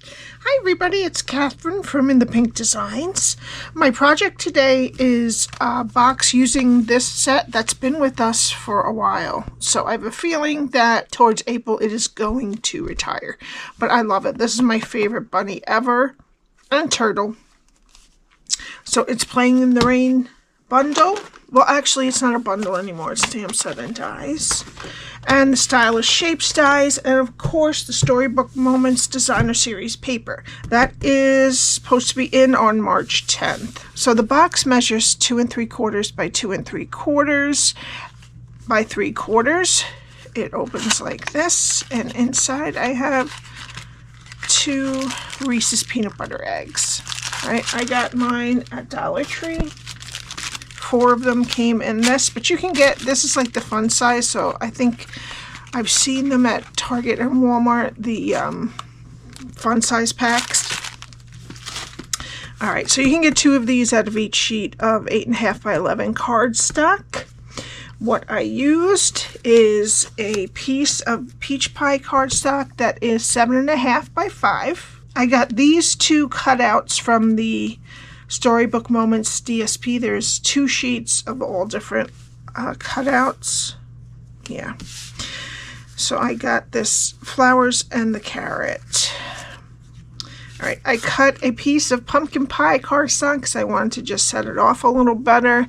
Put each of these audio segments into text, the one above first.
Hi everybody, it's Cathryn from In the Pink Designs. My project today is a box using this set that's been with us for a while. So I have a feeling that towards April it is going to retire. But I love it. This is my favorite bunny ever. And turtle. So it's Playing in the Rain bundle. Well, actually it's not a bundle anymore. It's Stamp Set and Dies. And the Stylish Shapes dies, and of course the Storybook Moments Designer Series paper. That is supposed to be in on March 10th. So the box measures 2 3/4 by 2 3/4 by 3/4. It opens like this, and inside I have 2 Reese's peanut butter eggs. I got mine at Dollar Tree. 4 of them came in this, but you can get, this is like the fun size, so I think I've seen them at Target and Walmart, the fun size packs. Alright, so you can get 2 of these out of each sheet of 8.5 by 11 cardstock. What I used is a piece of peach pie cardstock that is 7.5 by 5. I got these 2 cutouts from the Storybook Moments DSP. There's 2 sheets of all different cutouts. Yeah. So I got this flowers and the carrot. Alright, I cut a piece of pumpkin pie cardstock because I wanted to just set it off a little better.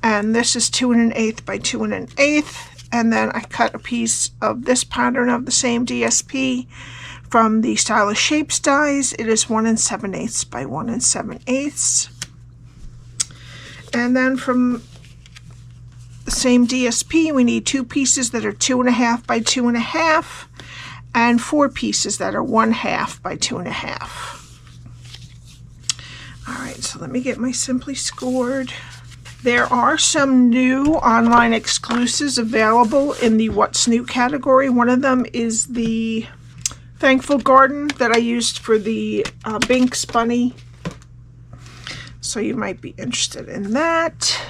And this is 2 1/8 by 2 1/8. And then I cut a piece of this pattern of the same DSP from the Stylish Shapes dies. It is 1 7/8 by 1 7/8. And then from the same DSP, we need 2 pieces that are 2.5 by 2.5, and 4 pieces that are 1/2 by 2.5. All right, so let me get my Simply Scored. There are some new online exclusives available in the What's New category. One of them is the Thankful Garden that I used for the Binks Bunny. So you might be interested in that.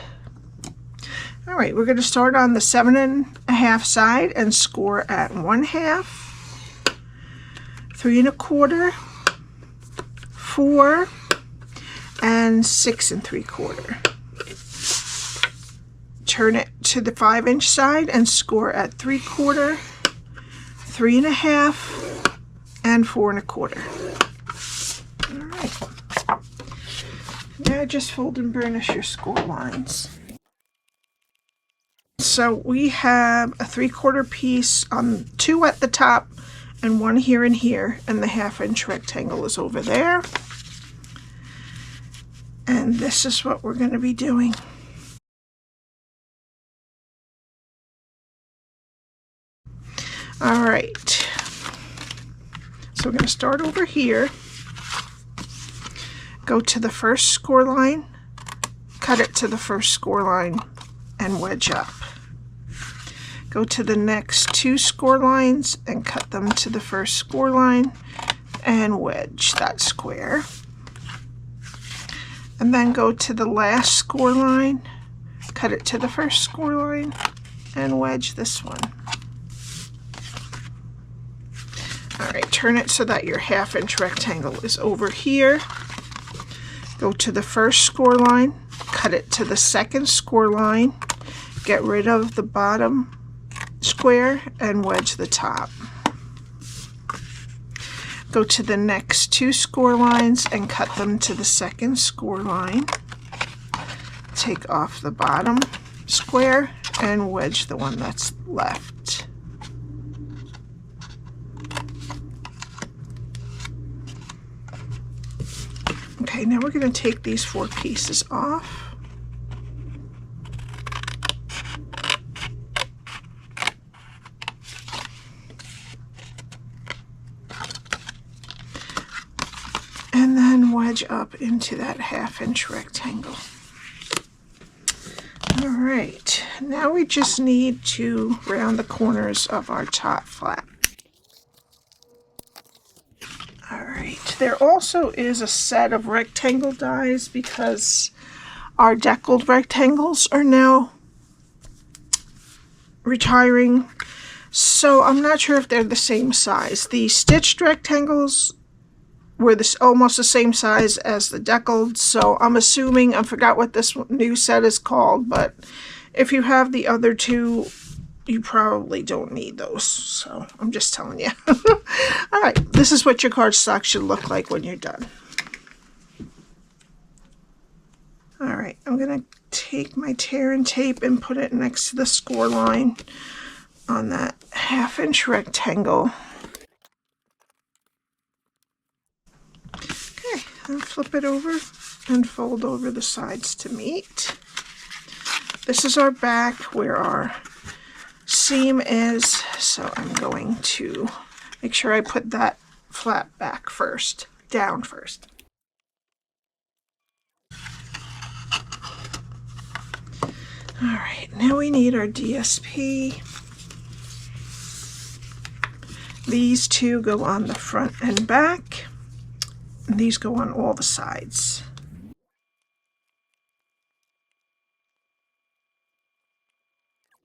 All right, we're going to start on the 7.5 side and score at 1/2, 3 1/4, 4, and 6 3/4. Turn it to the 5-inch side and score at 3/4, 3 1/2, and 4 1/4. All right. Now just fold and burnish your score lines. So we have a 3/4 piece on 2 at the top and 1 here and here, and the 1/2-inch rectangle is over there. And this is what we're going to be doing. All right. So we're going to start over here. Go to the first score line, cut it to the first score line, and wedge up. Go to the next 2 score lines and cut them to the first score line and wedge that square. And then go to the last score line, cut it to the first score line, and wedge this one. Alright, turn it so that your 1/2-inch rectangle is over here. Go to the first score line, cut it to the second score line, get rid of the bottom square, and wedge the top. Go to the next 2 score lines and cut them to the second score line. Take off the bottom square and wedge the one that's left. Okay, now we're going to take these 4 pieces off. And then wedge up into that 1/2-inch rectangle. All right, now we just need to round the corners of our top flap. Alright, there also is a set of rectangle dies because our deckled rectangles are now retiring. So I'm not sure if they're the same size. The stitched rectangles were this almost the same size as the deckled, so I'm assuming, I forgot what this new set is called, but if you have the other two, you probably don't need those, so I'm just telling you. Alright, this is what your cardstock should look like when you're done. Alright, I'm going to take my tear and tape and put it next to the score line on that 1/2 inch rectangle. Okay, and flip it over and fold over the sides to meet. This is our back where our seam is, so I'm going to make sure I put that flat back first, down first. Alright, now we need our DSP. These two go on the front and back, and these go on all the sides.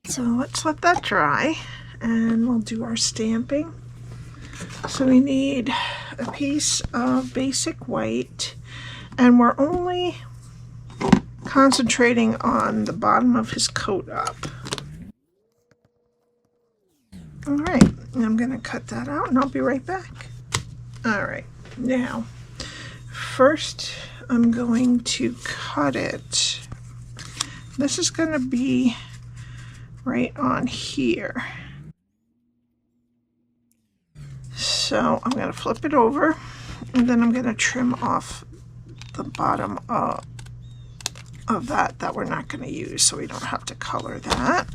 So let's let that dry, and we'll do our stamping. So we need a piece of basic white, and we're only concentrating on the bottom of his coat up. Alright, I'm going to cut that out and I'll be right back. Alright, now first I'm going to cut it. This is going to be right on here. So I'm going to flip it over, and then I'm going to trim off the bottom of that we're not going to use, so we don't have to color that.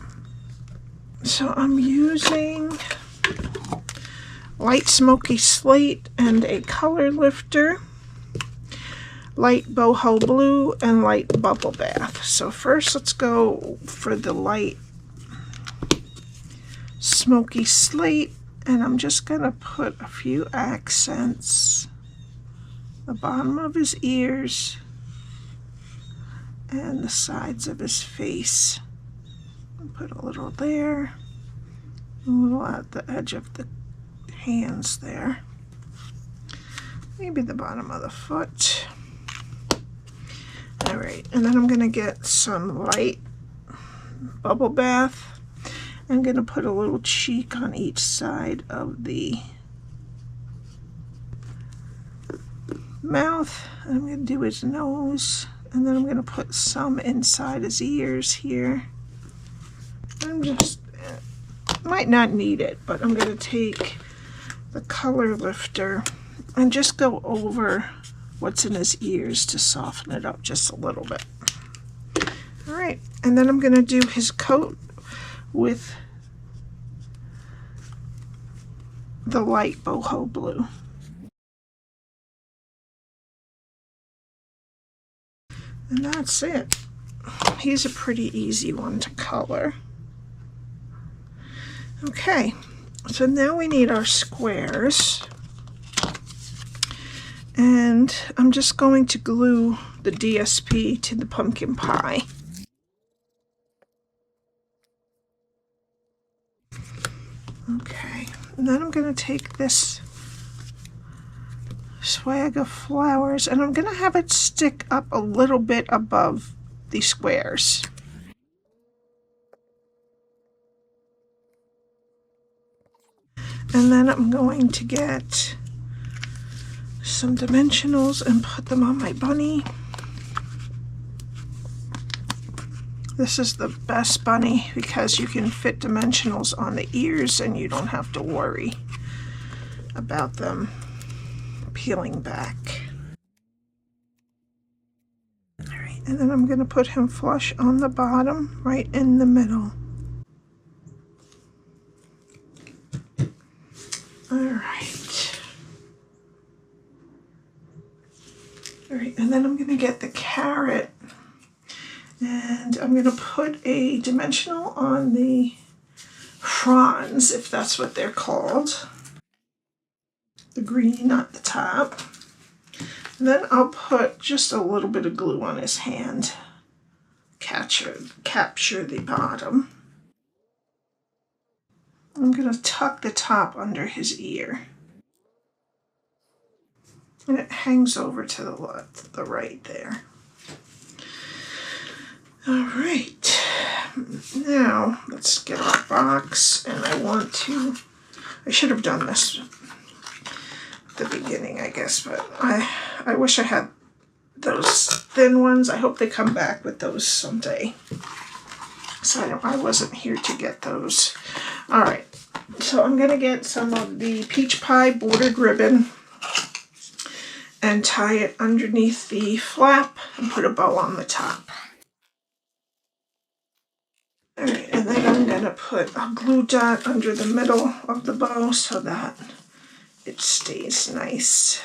So I'm using light smoky slate and a color lifter, light boho blue, and light bubble bath. So first let's go for the light smoky slate, and I'm just going to put a few accents, the bottom of his ears and the sides of his face. Put a little there, a little at the edge of the hands there, maybe the bottom of the foot. Alright, and then I'm going to get some light bubble bath. I'm going to put a little cheek on each side of the mouth. I'm going to do his nose, and then I'm going to put some inside his ears here. I'm just, might not need it, but I'm going to take the color lifter and just go over what's in his ears to soften it up just a little bit. Alright, and then I'm going to do his coat with the light boho blue. And that's it. He's a pretty easy one to color. Okay, so now we need our squares, and I'm just going to glue the DSP to the pumpkin pie. Okay, and then I'm going to take this swag of flowers, and I'm going to have it stick up a little bit above the squares. And then I'm going to get some dimensionals and put them on my bunny. This is the best bunny because you can fit dimensionals on the ears and you don't have to worry about them peeling back. Alright, and then I'm going to put him flush on the bottom, right in the middle. Alright. Alright, and then I'm going to get the carrot, and I'm going to put a dimensional on the fronds, if that's what they're called. The green at the top. And then I'll put just a little bit of glue on his hand. Capture the bottom. I'm going to tuck the top under his ear. And it hangs over to the left, the right there. All right, now let's get our box, and I should have done this at the beginning, I guess, but I wish I had those thin ones. I hope they come back with those someday. So I wasn't here to get those. All right, so I'm gonna get some of the peach pie bordered ribbon and tie it underneath the flap and put a bow on the top. All right, and then I'm gonna put a glue dot under the middle of the bow so that it stays nice.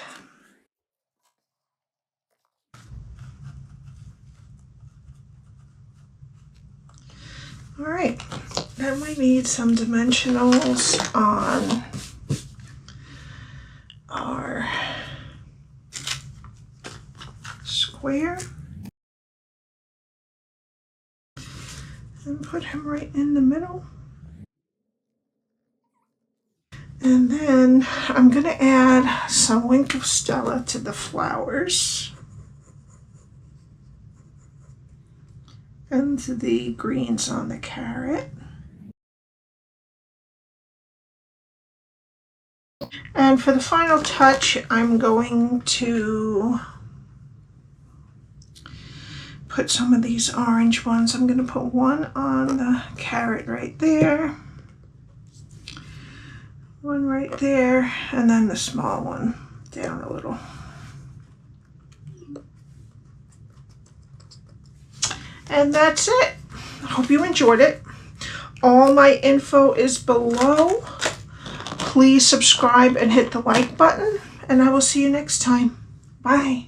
All right, then we need some dimensionals on our square. And put him right in the middle. And then I'm going to add some Wink of Stella to the flowers and to the greens on the carrot. And for the final touch, I'm going to put some of these orange ones. I'm going to put one on the carrot right there, one right there, and then the small one down a little. And that's it. I hope you enjoyed it. All my info is below. Please subscribe and hit the like button, and I will see you next time. Bye.